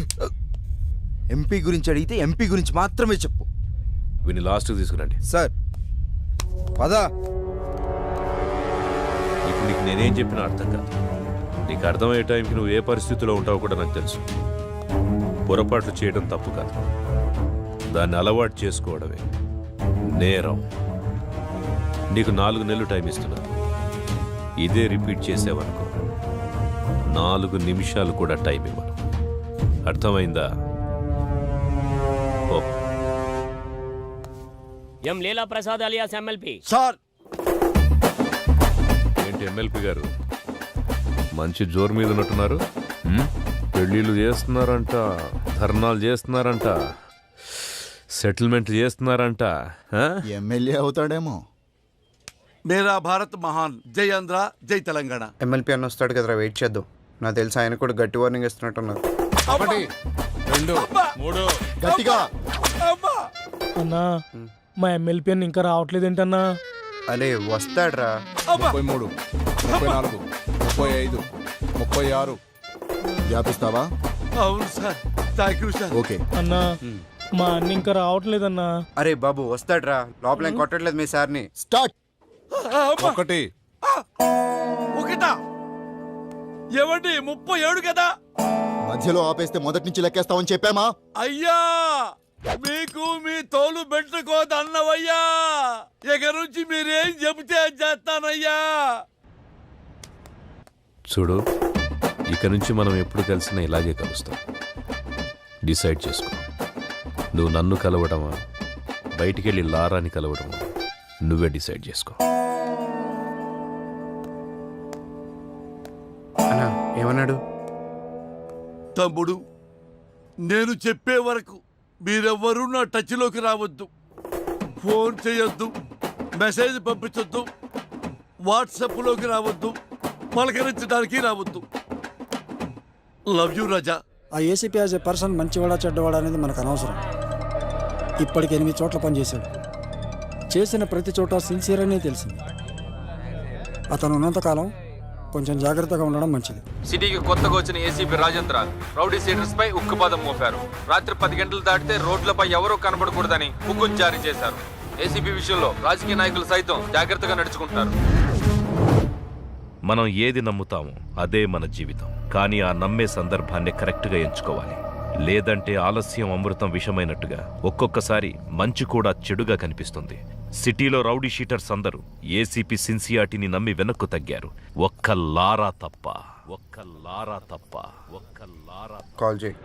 ఎంపీ గురించి అడిగితే ఎంపీ గురించి మాత్రమే చెప్పు. వీని లాస్ట్కి తీసుకురండి. సార్ పదా. ఇప్పుడు నీకు నేనేం చెప్పినా అర్థం కాదు. నీకు అర్థమయ్యే టైంకి నువ్వు ఏ పరిస్థితిలో ఉంటావో కూడా నాకు తెలుసు. పొరపాట్లు చేయడం తప్పు కాదు, దాన్ని అలవాటు చేసుకోవడమే నేరం. నీకు 4 నెలలు టైం ఇస్తున్నాను. ఇదే రిపీట్ చేసావనుకో 4 నిమిషాలు కూడా టైం ఇవ్వను. అర్థమైందా? ఓ ఎం లీలా ప్రసాద్ అలియాస్ ఎమ్మెల్పీ. సార్ ఏంటి ఎమ్మెల్పీ గారు మంచి జోరు మీద ఉన్నట్టున్నారు? పెళ్ళిళ్ళు చేస్తున్నారంట, ధర్నాలు చేస్తున్నారంట, సెటిల్మెంట్ చేస్తున్నారంట. ఎమ్మెల్యే అవుతాడేమో. మేరా భారత్ మహాన్. జై ఆంధ్ర, జై తెలంగాణ. ఎమ్మెల్పీ అన్న వస్తాడు కదరా, వెయిట్ చేద్దాం. నాకు తెలిసి ఆయన కూడా గట్టి వార్నింగ్ ఇస్తున్నట్టున్నారు. 1 2 3 గట్టిగా. అన్నా మా ఎమ్మెల్పీ అని ఇంకా రావట్లేదేంటన్నా? అరే వస్తాడ్రా. 33 34 35 36 వ్యాపిస్తావా? అవును sir, thank you sir. Okay అన్నా మా అన్న ఇంకా రావట్లేదన్నా. అరే బాబు వస్తాడ్రా, లోపల ఏం కొట్టట్లేదు మీ సార్ని. స్టార్ట్. 1 ఒకటా ఏమండి 37 కదా? మధ్యలో ఆపేస్తే మొదటి నుంచి లెక్కేస్తామని చెప్పామా? అయ్యా మీకు మీ తోలు పెట్టుకోదన్నవయ్యా. ఇక నుంచి మీరేం చెబితే చేస్తానయ్యా. చూడు, ఇక నుంచి మనం ఎప్పుడు కలిసినా ఇలాగే కలుస్తాం. డిసైడ్ చేసుకో. నువ్వు నన్ను కలవడమా, బయటికెళ్ళి లారాని కలవడమా, నువ్వే డిసైడ్ చేసుకో. అన్నా ఏమన్నాడు? తమ్ముడు, నేను చెప్పే వరకు మీరెవ్వరూ నా టచ్లోకి రావద్దు. ఫోన్ చేయొద్దు, మెసేజ్ పంపించొద్దు, వాట్సాప్లోకి రావద్దు, పలకరించడానికి రావద్దు. లవ్ యూ రాజా. ఆ ఏసీపీ యాజ్ ఏ పర్సన్ మంచివాడా చెడ్డవాడా అనేది మనకు అనవసరం. ఇప్పటికి 8 చోట్ల పనిచేశాడు. చేసిన ప్రతి చోట సిన్సియర్ అనే తెలిసింది. అతను ఉన్నంతకాలం కొంచెం జాగ్రత్తగా ఉండడం మంచిది. సిటీకి కొత్తగా వచ్చిన ఏసీపీ రాజేంద్ర రౌడీ సీడర్స్ పై ఉక్కుపాదం మోపారు. రాత్రి 10 గంటలు దాటితే రోడ్లపై ఎవరూ కనబడకూడదని హుకుం జారీ చేశారు. ఏసీపీ విషయంలో రాజకీయ నాయకులు సైతం జాగ్రత్తగా నడుచుకుంటారు. మనం ఏది నమ్ముతామో అదే మన జీవితం. కానీ ఆ నమ్మే సందర్భాన్ని కరెక్ట్గా ఎంచుకోవాలి. లేదంటే ఆలస్యం అమృతం విషమైనట్టుగా ఒక్కొక్కసారి మంచి కూడా చెడుగా కనిపిస్తుంది. సిటీలో రౌడీ షీటర్స్ అందరూ ఏసీపీ సిన్సియారిటీని నమ్మి వెనక్కు తగ్గారు. ఒక్క లారా తప్ప. కాల్ చేయి.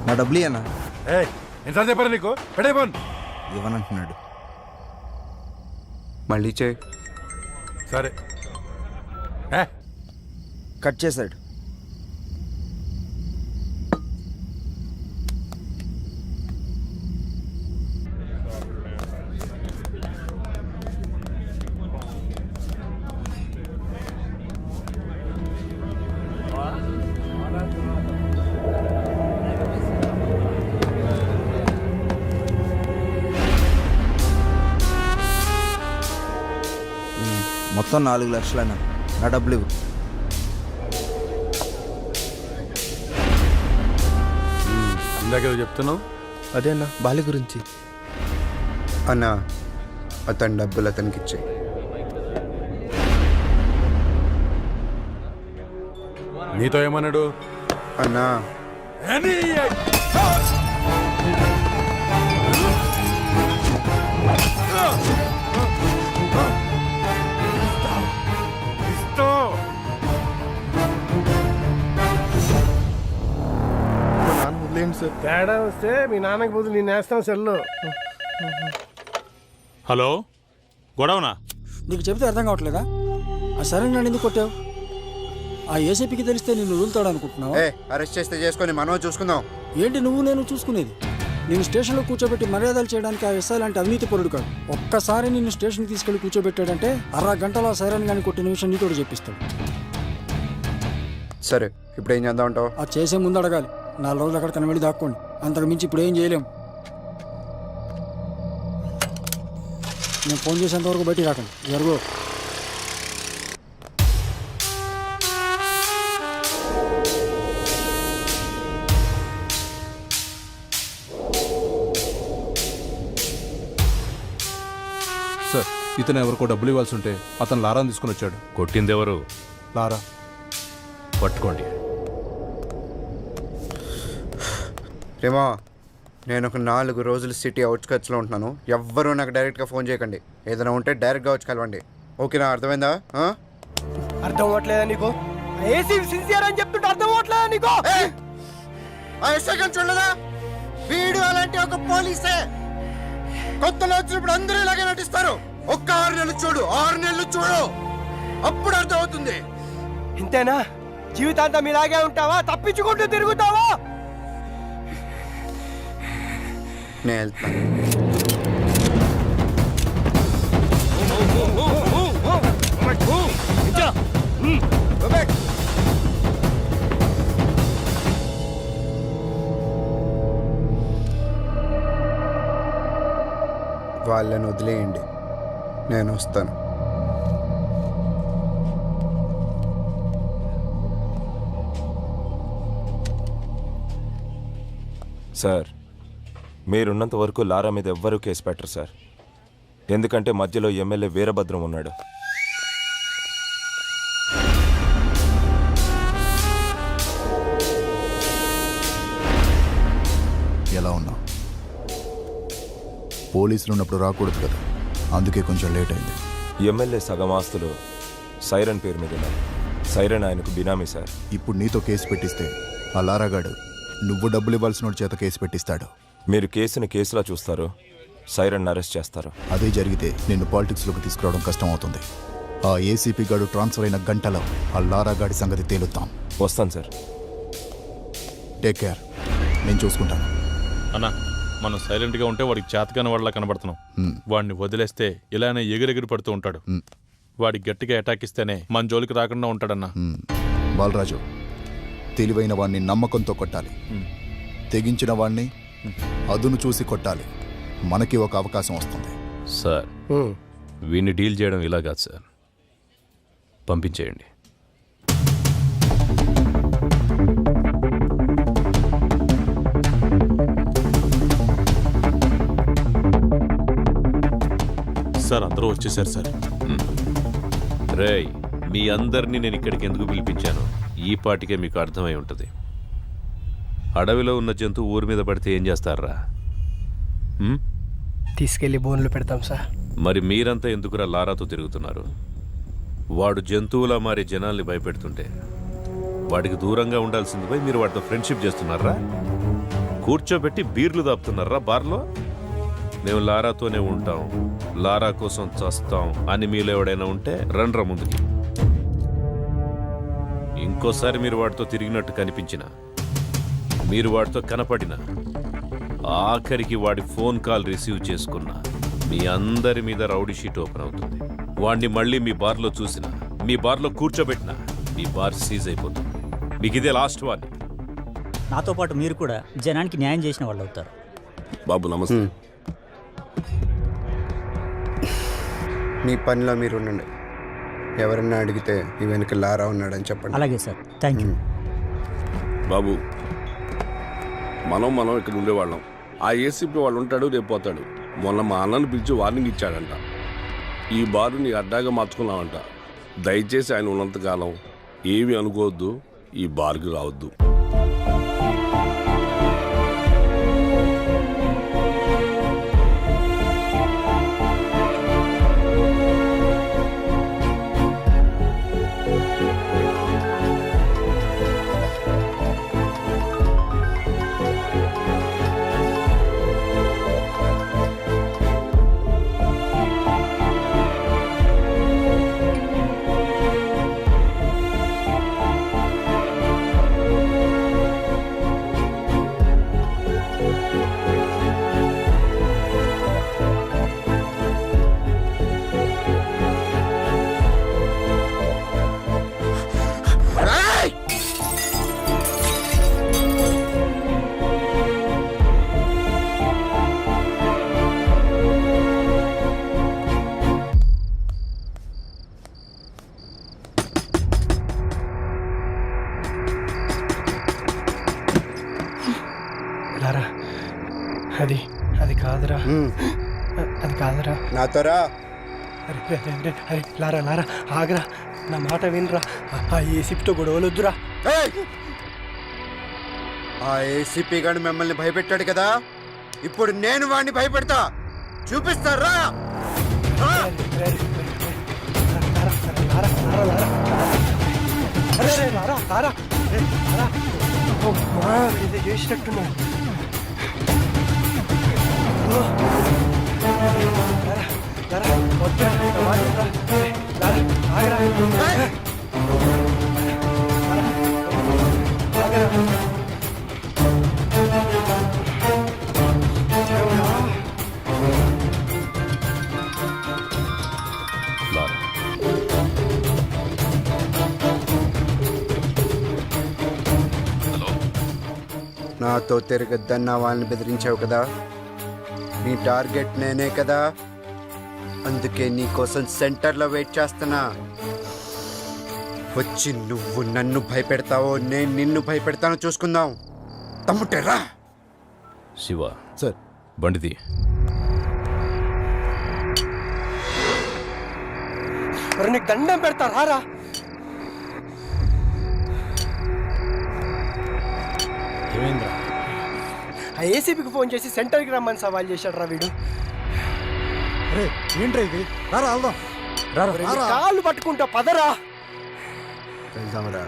నా డబ్బులు అన్నా. ఎంత చెప్పారు నీకు? ఇవ్వనంటున్నాడు. మళ్ళీ చేయి. సరే కట్ చేశాడు. మొత్తం 4 లక్షలన్నా. నా డబ్బులు ఇవ్వు. ఇందాక చెప్తున్నావు అదే అన్న బాలి గురించి. అన్న అతని డబ్బులు అతనికి ఇచ్చే. నీతో ఏమన్నాడు? అన్నా తేడా వస్తే మీ నాన్నకి బదులు నేను వేస్తాను సెల్లో. హలో, గొడవనా? నీకు చెబితే అర్థం కావట్లేదా? ఆ సరే నన్ను ఎందుకు కొట్టావు? ఆ ఏసీపీకి తెలిస్తే నిన్ను వదులుతాడు అనుకుంటున్నావా? అరెస్ట్ చేస్తే చేసుకొని మనం చూసుకుందాం. ఏంటి నువ్వు నేను చూసుకునేది? నేను స్టేషన్లో కూర్చోబెట్టి మర్యాదలు చేయడానికి ఆ ఎస్ఐ లాంటి అవినీతి పరుడు కాదు. ఒక్కసారి నిన్ను స్టేషన్కి తీసుకెళ్లి కూర్చోబెట్టాడంటే 6 గంటల సైరన్ గాని కొట్టిన విషయం నీతో చెప్పిస్తాడు. సరే, ఇప్పుడు ఏం చేద్దాం అంటావు? అది చేసే ముందు అడగాలి. 4 రోజులు అక్కడ కనబడి దాక్కోండి. అంతకు మించి ఇప్పుడు ఏం చేయలేం. నేను ఫోన్ చేసేంత వరకు బయటికి రాకండి. జరుగు. సార్, ఇతను ఎవరికో డబ్బులు ఇవ్వాల్సి ఉంటే అతను లారాని తీసుకుని వచ్చాడు. కొట్టిందెవరు? లారా. పట్టుకోండి. రేమా, నేను ఒక 4 రోజులు సిటీ అవుట్స్కట్స్లో ఉంటున్నాను. ఎవ్వరూ నాకు డైరెక్ట్గా ఫోన్ చేయకండి. ఏదైనా ఉంటే డైరెక్ట్గా వచ్చి కలవండి. ఓకేనా? అర్థమైందా? అర్థం అవ్వట్లేదా నీకు? ఏసీ సిన్సియర్ అని చెప్తుంటే అర్థం అవ్వట్లేదా నీకు? ఆ ఎస్ఐ గారిని చూడలేదా? వీడు అలాంటి ఒక పోలీసే. కొత్తలో వచ్చినప్పుడు అందరూ ఇలాగే నటిస్తారు. ఒక్క 6 నెలలు చూడు, 6 నెలలు చూడు, అప్పుడు అర్థం అవుతుంది. ఇంతేనా? జీవితాంతం ఇలాగే ఉంటావా? తప్పించుకుంటూ తిరుగుతావా? నేను వెళ్తాను. వాళ్ళని వదిలేయండి, నేను వస్తాను. సార్, మీరున్నంత వరకు లారా మీద ఎవ్వరూ కేసు పెట్టరు సార్. ఎందుకంటే మధ్యలో ఎమ్మెల్యే వీరభద్రం ఉన్నాడు. ఎలా ఉన్నావు? పోలీసులు ఉన్నప్పుడు రాకూడదు కదా, అందుకే కొంచెం లేట్ అయింది. ఎమ్మెల్యే సగం ఆస్తులు సైరన్ పేరు మీద ఉన్నాయి. సైరన్ ఆయనకు బినామీ సార్. ఇప్పుడు నీతో కేసు పెట్టిస్తే ఆ లారాగాడు నువ్వు డబ్బులు ఇవ్వాల్సిన చేత కేసు పెట్టిస్తాడు. మీరు కేసుని కేసులా చూస్తారు, సైరన్ అరెస్ట్ చేస్తారు. అదే జరిగితే నిన్ను పాలిటిక్స్లోకి తీసుకురావడం కష్టం అవుతుంది. ఆ ఏసీపీ గాడు ట్రాన్స్ఫర్ అయిన గంటలో ఆ లారాగాడి సంగతి తేలుతాం. వస్తాను సార్. టేక్ కేర్, నేను చూసుకుంటాను. అన్నా, మనం సైలెంట్గా ఉంటే వాడికి చేతకాని వాళ్ళ కనబడుతున్నాం. వాడిని వదిలేస్తే ఇలానే ఎగిరెగిరి పడుతూ ఉంటాడు. వాడికి గట్టిగా అటాక్ ఇస్తేనే మన జోలికి రాకుండా ఉంటాడన్నా. బాలరాజు, తెలివైన వాడిని నమ్మకంతో కొట్టాలి, తెగించిన వాడిని అదును చూసి కొట్టాలి. మనకి ఒక అవకాశం వస్తుంది. సార్, వీడిని డీల్ చేయడం ఇలా కాదు సార్. పంపించేయండి. సార్, అందరూ వచ్చేసారు సార్. రేయ్, మీ అందరినీ నేను ఇక్కడికి ఎందుకు పిలిపించాను ఈ పాటికే మీకు అర్థమై ఉంటుంది. అడవిలో ఉన్న జంతువు ఊరి మీద పడితే ఏం చేస్తారా? తీసుకెళ్లి బోన్లు పెడతాం సార్. మరి మీరంతా ఎందుకురా లారాతో తిరుగుతున్నారు? వాడు జంతువులా మారి జనాల్ని భయపెడుతుంటే వాడికి దూరంగా ఉండాల్సింది పోయి మీరు వాడితో ఫ్రెండ్షిప్ చేస్తున్నారా? కూర్చోబెట్టి బీర్లు దాపుతున్నారా బార్లో? మేము లారాతోనే ఉంటాం, లారా కోసం చస్తాం అని మీలో ఎవడైనా ఉంటే రండ్రా ముందుకి. ఇంకోసారి మీరు వాడితో తిరిగినట్టు కనిపించినా, మీరు వాడితో కనపడినా, ఆఖరికి వాడి ఫోన్ కాల్ రిసీవ్ చేసుకున్నా మీ అందరి మీద రౌడీ షీట్ ఓపెన్ అవుతుంది. వాడిని మళ్ళీ మీ బార్లో చూసినా, మీ బార్లో కూర్చోబెట్టినా మీ బార్ సీజ్ అయిపోతుంది. మీకు ఇదే లాస్ట్ వార్నింగ్. నాతో పాటు మీరు కూడా జనానికి న్యాయం చేసిన వాళ్ళు అవుతారు. బాబు నమస్తే. మీ పనిలో మీరు ఉండండి. ఎవరన్నా అడిగితే ఈ వెనక లారా ఉన్నాడని చెప్పండి. అలాగే సార్, థ్యాంక్ యూ. బాబు, మనం ఇక్కడ ఉండేవాళ్ళం. ఆ ఏసీపీ వాళ్ళు ఉంటాడు, రేపు పోతాడు. మొన్న మా అన్నను పిలిచి వార్నింగ్ ఇచ్చాడంట. ఈ బారు నీ అడ్డాగా మార్చుకున్నావంట. దయచేసి ఆయన ఉన్నంతకాలం ఏమి అనుకోవద్దు, ఈ బార్కి రావద్దు. అది కాదురా, అది కాదురా. నాతోరా. అరే రే రే రే, అరే లారా లారా ఆగరా, నా మాట వినరా. ఆ ఏసీపీతో గొడవలు వద్దురా. ఆ ఏసీపీ గారు మిమ్మల్ని భయపెట్టాడు కదా, ఇప్పుడు నేను వాడిని భయపెడతా. చూపిస్తారా? ఇది చేసినట్టున్నా. నాతో తిరగద్దన్న వాళ్ళని బెదిరించావు కదా, నీ టార్గెట్ నేనే కదా, అందుకే నీకోసం సెంటర్లో వెయిట్ చేస్తున్నా. వచ్చి నువ్వు నన్ను భయపెడతావో నేను నిన్ను భయపెడతానో చూసుకుందాం. తమ్ముటేరా. శివ సార్ బండిది. నీకు దండం పెడతా రారా. ఏమైందిరా? ఆ ఏసీపీకి ఫోన్ చేసి సెంటర్కి రమ్మని సవాల్ చేశాడు రా వీడు. ఏంట్రా ఇది? రారా వెళ్దాం. కాళ్ళు పట్టుకుంటా పదరా. వెళ్దాంరా.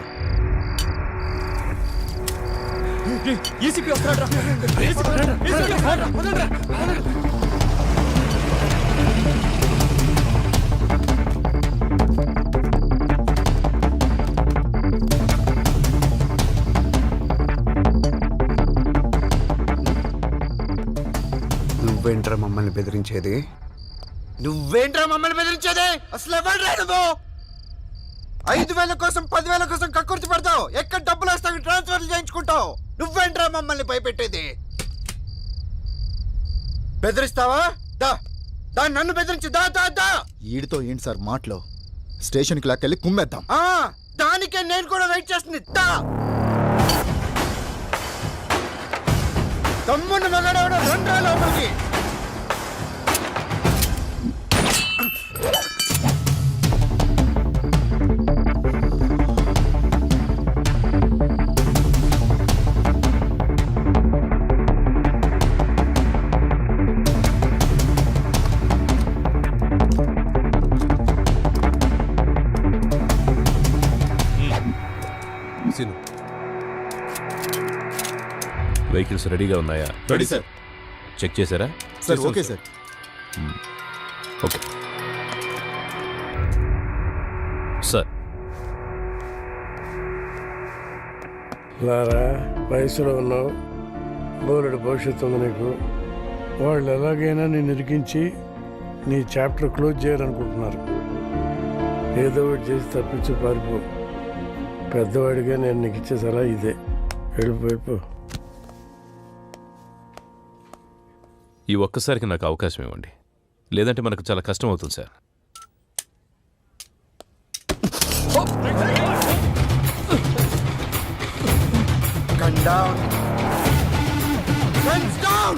ఏసీపీ వస్తాడు. నువ్వేంట్రా మమ్మల్ని బెదిరించేది? అసలు ఎవడ్రా నువ్వు? 5,000 కోసం 10,000 కోసం కక్కుర్తి పడతావు. ఎక్కడ డబ్బులు వస్తావు ట్రాన్స్ఫర్లు చేయించుకుంటావు. నువ్వేంట్రా మమ్మల్ని భయపెట్టేది? బెదిరిస్తావా? దా దా, నన్ను బెదిరించి దా దా దా. ఈడితో ఏంటి సార్ మాటలో? స్టేషన్కి లాక్కెళ్ళి కుమ్మేద్దాం. దానికే నేను కూడా వెయిట్ చేస్తుంది. దా. తమ్మున్న మగాడవడం 2 లోపలికి. వెహికల్స్ రెడీగా ఉన్నాయా? Ready sir. చెక్ చేశారా? Sir okay sir. Okay sir. Lara, వయసులో ఉన్నావు, బోలెడు భవిష్యత్తు ఉంది నీకు. వాళ్ళు ఎలాగైనా నేను ఇరికించి నీ చాప్టర్ క్లోజ్ చేయాలనుకుంటున్నారు. ఏదో ఒకటి చేసి తప్పించి పారిపో. పెద్దవాడిగా నేను నీకు ఇచ్చే సలహా ఇదే, వెళ్ళిపోయిపో. ఈ ఒక్కసారికి నాకు అవకాశం ఇవ్వండి, లేదంటే మనకు చాలా కష్టం అవుతుంది sir. Gun down. Guns down.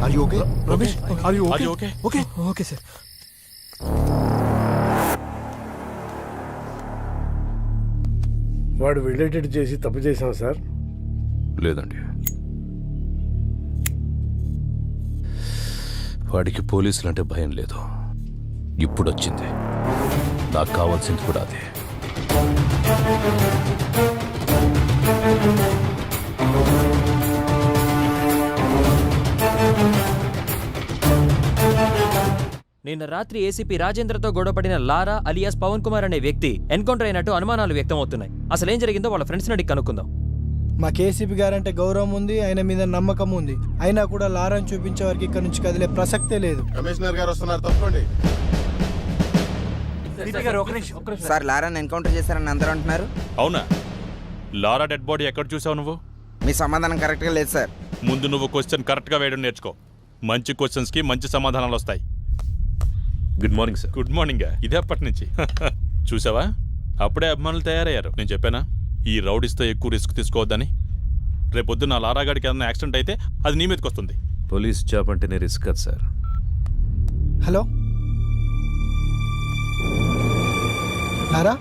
Are you okay? Ramesh, are you okay? okay? Okay. Okay, sir. వాడు రిలేటెడ్ చేసి తప్పు చేశాం సార్. లేదండి, వాడికి పోలీసులు అంటే భయం లేదు. ఇప్పుడు వచ్చింది, నాకు కావాల్సింది కూడా అదే. నిన్న రాత్రి ఏసీపీ రాజేంద్రతో గొడవపడిన లారా అలియాస్ పవన్ కుమార్ అనే వ్యక్తి ఎన్కౌంటర్ అయినట్టు అనుమానాలు వ్యక్తమవుతున్నాయి. అసలేం జరిగిందో వాళ్ళ ఫ్రెండ్స్ని అడిగి కనుక్కుందాం. మా కేసీపీ గారంటే గౌరవం ఉంది, ఆయన మీద నమ్మకం ఉంది. అయినా కూడా లారాను చూపించే వరకు ఇక్కడ నుంచి కదిలే ప్రసక్తే లేదు. కమిషనర్ గారు వస్తున్నారు, తప్పండి. సార్ లారాని ఎన్కౌంటర్ చేశారని అందరూ అంటున్నారు. అవునా? లారా డెడ్ బాడీ ఎక్కడ చూసావు నువ్వు? మీ సమాధానం కరెక్ట్గా లేదు సార్. ముందు నువ్వు క్వశ్చన్ కరెక్ట్గా వేయడం నేర్చుకో. మంచి క్వశ్చన్స్కి మంచి సమాధానాలు వస్తాయి. Good morning sir. Good morning. ఇదే అప్పటి నుంచి చూసావా, అప్పుడే అభిమానులు తయారయ్యారు. నేను చెప్పానా ఈ రౌడీస్తో ఎక్కువ రిస్క్ తీసుకోవద్దని? రేపొద్దు నా లారాగాడికి ఏదైనా యాక్సిడెంట్ అయితే అది నీ మీదకి వస్తుంది. పోలీస్ జాబ్ అంటేనే రిస్క్ కదా సార్. హలో లారా,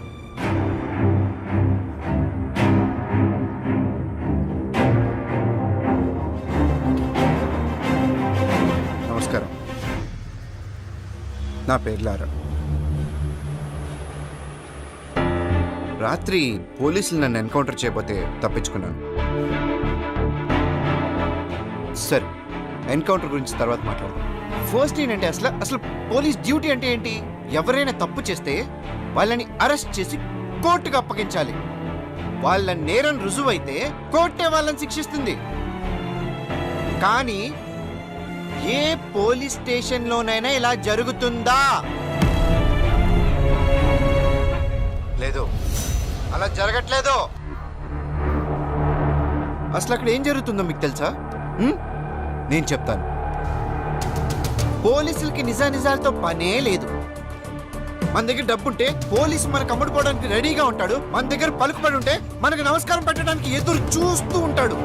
నమస్కారం. నా పేరు లారా. రాత్రి పోలీసులు నన్ను ఎన్కౌంటర్ చేయబోతే తప్పించుకున్నాను. సరే, ఎన్కౌంటర్ గురించి తర్వాత మాట్లాడదాం. ఫస్ట్ ఏంటంటే అసలు పోలీస్ డ్యూటీ అంటే ఏంటి? ఎవరైనా తప్పు చేస్తే వాళ్ళని అరెస్ట్ చేసి కోర్టుకు అప్పగించాలి. వాళ్ళ నేరం రుజువైతే కోర్టే వాళ్ళని శిక్షిస్తుంది. కానీ ఏ పోలీస్ స్టేషన్లోనైనా ఇలా జరుగుతుందా? లేదు, అలా జరగట్లేదు. అసలు అక్కడ ఏం జరుగుతుందో మీకు తెలుసా? నేను చెప్తాను. పోలీసులకి నిజానిజాలతో పనే లేదు. మన దగ్గర డబ్బుంటే పోలీసు మనకు అమ్ముడుకోవడానికి రెడీగా ఉంటాడు. మన దగ్గర పలుకుబడి ఉంటే మనకు నమస్కారం పెట్టడానికి ఎదురు చూస్తూ ఉంటాడు.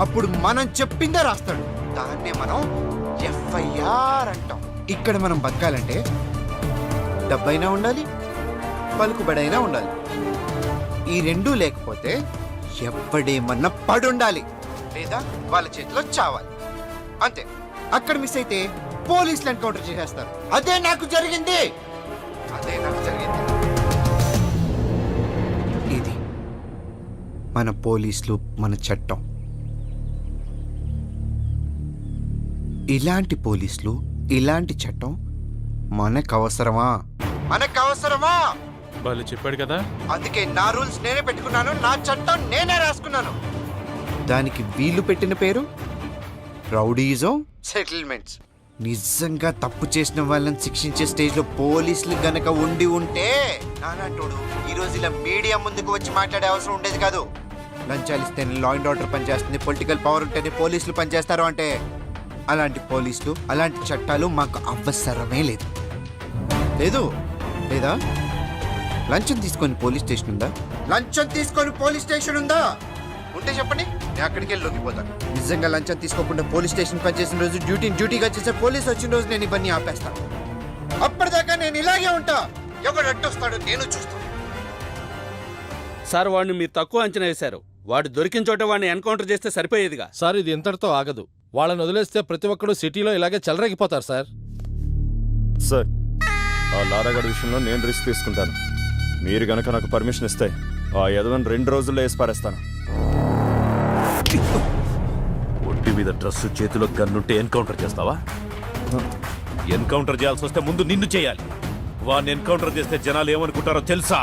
అప్పుడు మనం చెప్పిందే రాస్తాడు. దాన్నే మనం ఎఫ్ఐఆర్ అంటాం. ఇక్కడ మనం బతకాలంటే డబ్బైనా ఉండాలి, పలుకుబడైనా ఉండాలి. ఈ రెండూ లేకపోతే ఎవ్వడేమన్నా పడుండాలి, లేదా వాళ్ళ చేతిలో చావాలి. అంతే. అక్కడ మిస్ అయితే పోలీసులు ఎన్కౌంటర్ చేసేస్తారు. అదే నాకు జరిగింది. ఇది మన పోలీసులు, మన చట్టం. ఇలాంటి పోలీసులు, ఇలాంటి చట్టం మనకు అవసరమా? వాళ్ళు చెప్పాడు కదా, అందుకే నా రూల్స్ నేనే పెట్టుకున్నాను, నా చట్టం నేనే రాసుకున్నాను. దానికి వీళ్ళు పెట్టిన పేరు రౌడీజం సెటిల్మెంట్స్. నిజంగా తప్పు చేసిన వాళ్ళని శిక్షించే స్టేజ్ లో పోలీసులు గనక ఉండి ఉంటే నానంటోడు ఈ రోజు ఇలా మీడియా ముందుకు వచ్చి మాట్లాడే అవసరం ఉండేది కాదు. లంచాలు ఇస్తేనే లా అండ్ ఆర్డర్ పనిచేస్తుంది, పొలిటికల్ పవర్ ఉంటేనే పోలీసులు పనిచేస్తారు అంటే అలాంటి పోలీసులు, అలాంటి చట్టాలు మాకు అవసరమే లేదు. లేదా? లంచం తీసుకొని పోలీస్ స్టేషన్ ఉందా? ఉంటే చెప్పండి, నేను అక్కడికి వెళ్ళి లొంగిపోతాను. నిజంగా లంచం తీసుకోకుండా పోలీస్ స్టేషన్ పనిచేసిన రోజు డ్యూటీగా చేసే పోలీస్ వచ్చిన రోజు నేను ఇవన్నీ ఆపేస్తాను. అప్పటిదాకా నేను ఇలాగే ఉంటా. ఎవడు అడ్డొస్తాడో నేను చూస్తాను. సార్, వాడిని మీరు తక్కువ అంచనా వేశారు. వాడు దొరికిన చోట వాడిని ఎన్కౌంటర్ చేస్తే సరిపోయేదిగా. సార్, ఇది ఇంతటితో ఆగదు. వాళ్ళని వదిలేస్తే ప్రతి ఒక్కడు సిటీలో ఇలాగే చెలరేగిపోతారు సార్. సార్, ఆ లారాగడ్ విషయంలో నేను రిస్క్ తీసుకుంటాను. మీరు గనక నాకు పర్మిషన్ ఇస్తే ఆ యదవని 2 రోజుల్లో వేసి పారేస్తాను. ఒంటి మీద డ్రెస్సు, చేతిలో గన్నుంటే ఎన్కౌంటర్ చేస్తావా? ఎన్కౌంటర్ చేయాల్సి వస్తే ముందు నిన్ను చేయాలి. వాడిని ఎన్కౌంటర్ చేస్తే జనాలు ఏమనుకుంటారో తెలుసా?